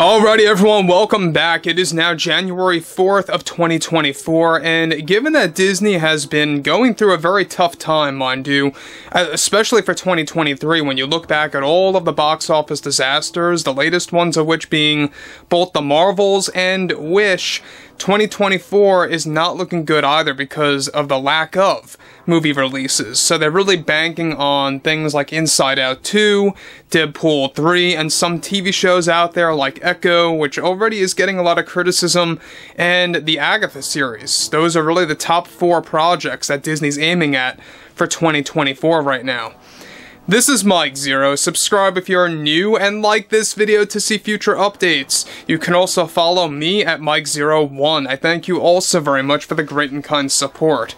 Alrighty everyone, welcome back. It is now January 4th of 2024, and given that Disney has been going through a very tough time, mind you, especially for 2023, when you look back at all of the box office disasters, the latest ones of which being both the Marvels and Wish, 2024 is not looking good either because of the lack of movie releases. So they're really banking on things like Inside Out 2, Deadpool 3, and some TV shows out there like Echo, which already is getting a lot of criticism, and the Agatha series. Those are really the top 4 projects that Disney's aiming at for 2024 right now. This is Mike Zero. Subscribe if you're new and like this video to see future updates. You can also follow me at Mike01. I thank you all so very much for the great and kind support.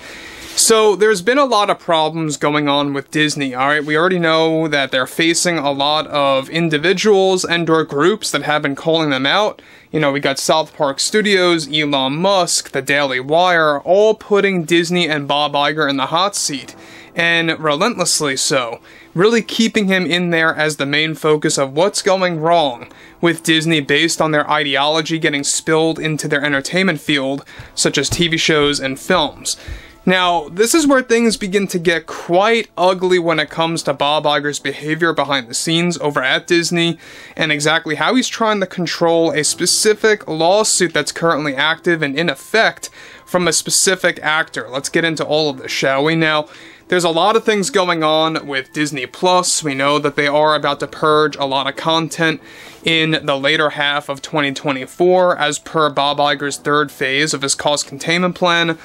So, there's been a lot of problems going on with Disney, alright? We already know that they're facing a lot of individuals and/or groups that have been calling them out. You know, we got South Park Studios, Elon Musk, the Daily Wire, all putting Disney and Bob Iger in the hot seat. And relentlessly so. Really keeping him in there as the main focus of what's going wrong with Disney based on their ideology getting spilled into their entertainment field, such as TV shows and films. Now, this is where things begin to get quite ugly when it comes to Bob Iger's behavior behind the scenes over at Disney, and exactly how he's trying to control a specific lawsuit that's currently active and in effect from a specific actor. Let's get into all of this, shall we? Now, there's a lot of things going on with Disney Plus. We know that they are about to purge a lot of content in the later half of 2024, as per Bob Iger's third phase of his cost containment plan.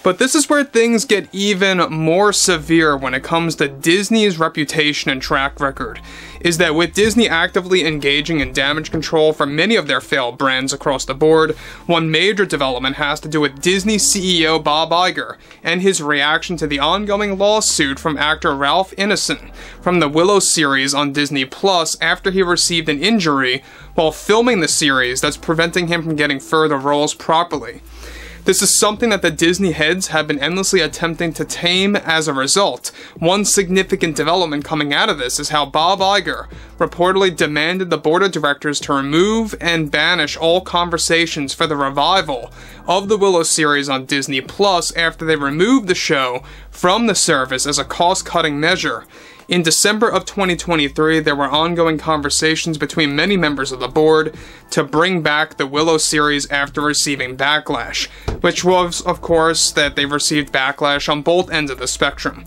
But this is where things get even more severe when it comes to Disney's reputation and track record, is that with Disney actively engaging in damage control for many of their failed brands across the board, one major development has to do with Disney CEO Bob Iger and his reaction to the ongoing lawsuit from actor Ralph Ineson from the Willow series on Disney Plus after he received an injury while filming the series that's preventing him from getting further roles properly. This is something that the Disney heads have been endlessly attempting to tame as a result. One significant development coming out of this is how Bob Iger reportedly demanded the board of directors to remove and banish all conversations for the revival of the Willow series on Disney Plus after they removed the show from the service as a cost-cutting measure. In December of 2023, there were ongoing conversations between many members of the board to bring back the Willow series after receiving backlash, which was, of course, that they received backlash on both ends of the spectrum.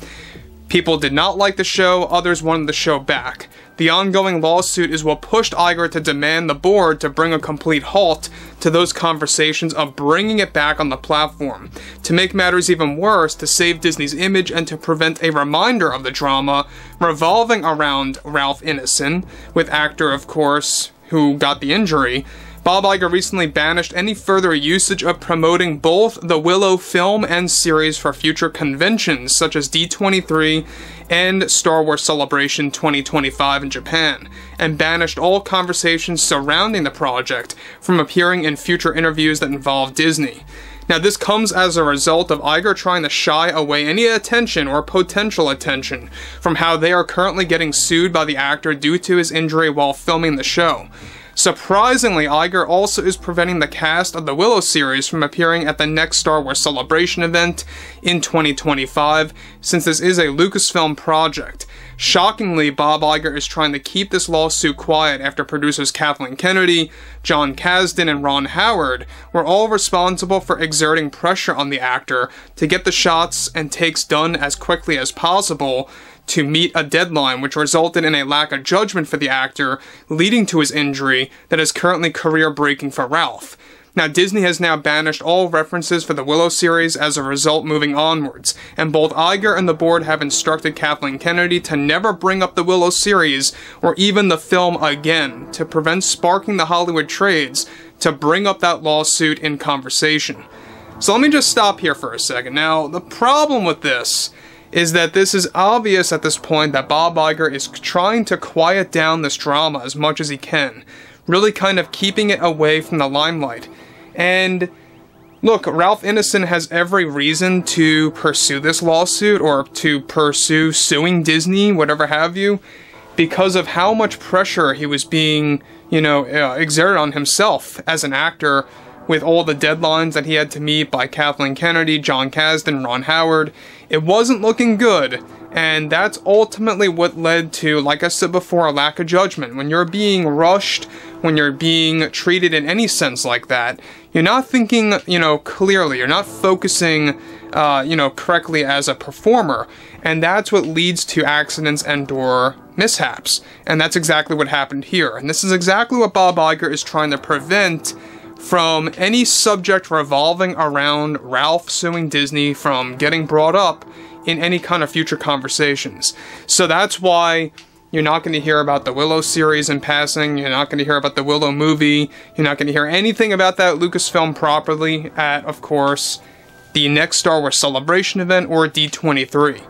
People did not like the show, others wanted the show back. The ongoing lawsuit is what pushed Iger to demand the board to bring a complete halt to those conversations of bringing it back on the platform. To make matters even worse, to save Disney's image and to prevent a reminder of the drama revolving around Ralph Ineson, with actor, of course, who got the injury, Bob Iger recently banished any further usage of promoting both the Willow film and series for future conventions such as D23 and Star Wars Celebration 2025 in Japan, and banished all conversations surrounding the project from appearing in future interviews that involve Disney. Now, this comes as a result of Iger trying to shy away any attention or potential attention from how they are currently getting sued by the actor due to his injury while filming the show. Surprisingly, Iger also is preventing the cast of the Willow series from appearing at the next Star Wars Celebration event in 2025, since this is a Lucasfilm project. Shockingly, Bob Iger is trying to keep this lawsuit quiet after producers Kathleen Kennedy, John Kasdan, and Ron Howard were all responsible for exerting pressure on the actor to get the shots and takes done as quickly as possible to meet a deadline, which resulted in a lack of judgment for the actor, leading to his injury that is currently career-breaking for Ralph. Now, Disney has now banished all references for the Willow series as a result moving onwards, and both Iger and the board have instructed Kathleen Kennedy to never bring up the Willow series or even the film again, to prevent sparking the Hollywood trades to bring up that lawsuit in conversation. So let me just stop here for a second. Now, the problem with this is that this is obvious at this point that Bob Iger is trying to quiet down this drama as much as he can, really kind of keeping it away from the limelight. And look, Ralph Ineson has every reason to pursue this lawsuit or to pursue suing Disney, whatever have you, because of how much pressure he was being, exerted on himself as an actor with all the deadlines that he had to meet by Kathleen Kennedy, John Kasdan, Ron Howard. It wasn't looking good, and that's ultimately what led to, like I said before, a lack of judgment. When you're being rushed, when you're being treated in any sense like that, you're not thinking, clearly, you're not focusing, correctly as a performer, and that's what leads to accidents and/or mishaps, and that's exactly what happened here. And this is exactly what Bob Iger is trying to prevent from any subject revolving around Ralph suing Disney from getting brought up in any kind of future conversations. So that's why you're not going to hear about the Willow series in passing, you're not going to hear about the Willow movie, you're not going to hear anything about that Lucasfilm properly at, of course, the next Star Wars Celebration event or D23.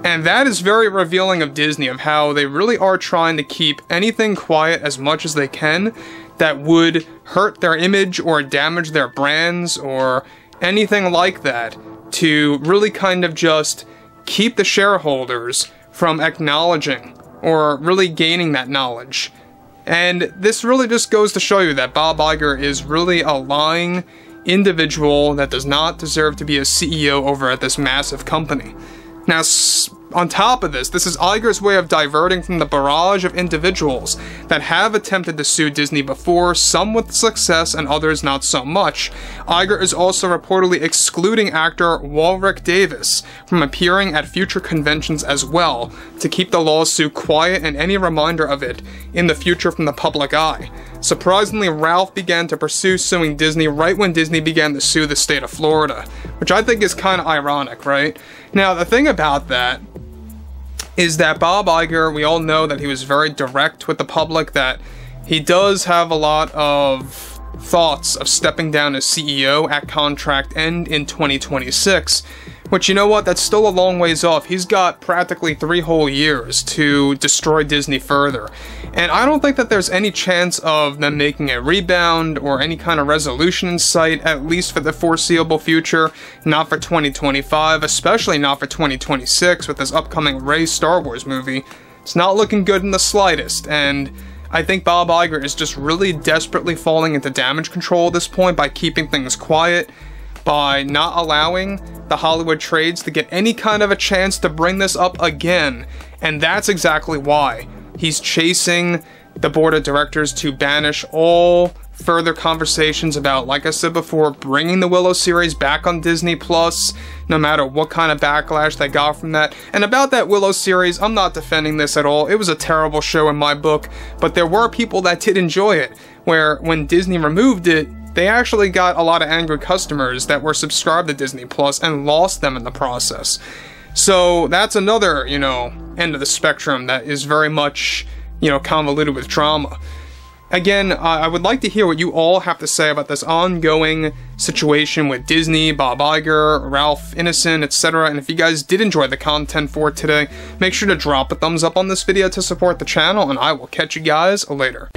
And that is very revealing of Disney, of how they really are trying to keep anything quiet as much as they can that would hurt their image or damage their brands or anything like that, to really kind of just keep the shareholders from acknowledging or really gaining that knowledge. And this really just goes to show you that Bob Iger is really a lying individual that does not deserve to be a CEO over at this massive company. Now, on top of this, this is Iger's way of diverting from the barrage of individuals that have attempted to sue Disney before, some with success and others not so much. Iger is also reportedly excluding actor Warwick Davis from appearing at future conventions as well, to keep the lawsuit quiet and any reminder of it in the future from the public eye. Surprisingly, Ralph began to pursue suing Disney right when Disney began to sue the state of Florida, which I think is kind of ironic, right? Now, the thing about that is that Bob Iger, we all know that he was very direct with the public, that he does have a lot of thoughts of stepping down as CEO at contract end in 2026, which, you know what, that's still a long ways off. He's got practically 3 whole years to destroy Disney further. And I don't think that there's any chance of them making a rebound or any kind of resolution in sight, at least for the foreseeable future. Not for 2025, especially not for 2026 with this upcoming Rey Star Wars movie. It's not looking good in the slightest, and I think Bob Iger is just really desperately falling into damage control at this point by keeping things quiet, by not allowing the Hollywood trades to get any kind of a chance to bring this up again. And that's exactly why he's chasing the board of directors to banish all further conversations about, like I said before, bringing the Willow series back on Disney Plus, no matter what kind of backlash they got from that. And about that Willow series, I'm not defending this at all. It was a terrible show in my book, but there were people that did enjoy it, where when Disney removed it, they actually got a lot of angry customers that were subscribed to Disney Plus and lost them in the process. So that's another, end of the spectrum that is very much, convoluted with drama. Again, I would like to hear what you all have to say about this ongoing situation with Disney, Bob Iger, Ralph Ineson, etc. And if you guys did enjoy the content for today, make sure to drop a thumbs up on this video to support the channel, and I will catch you guys later.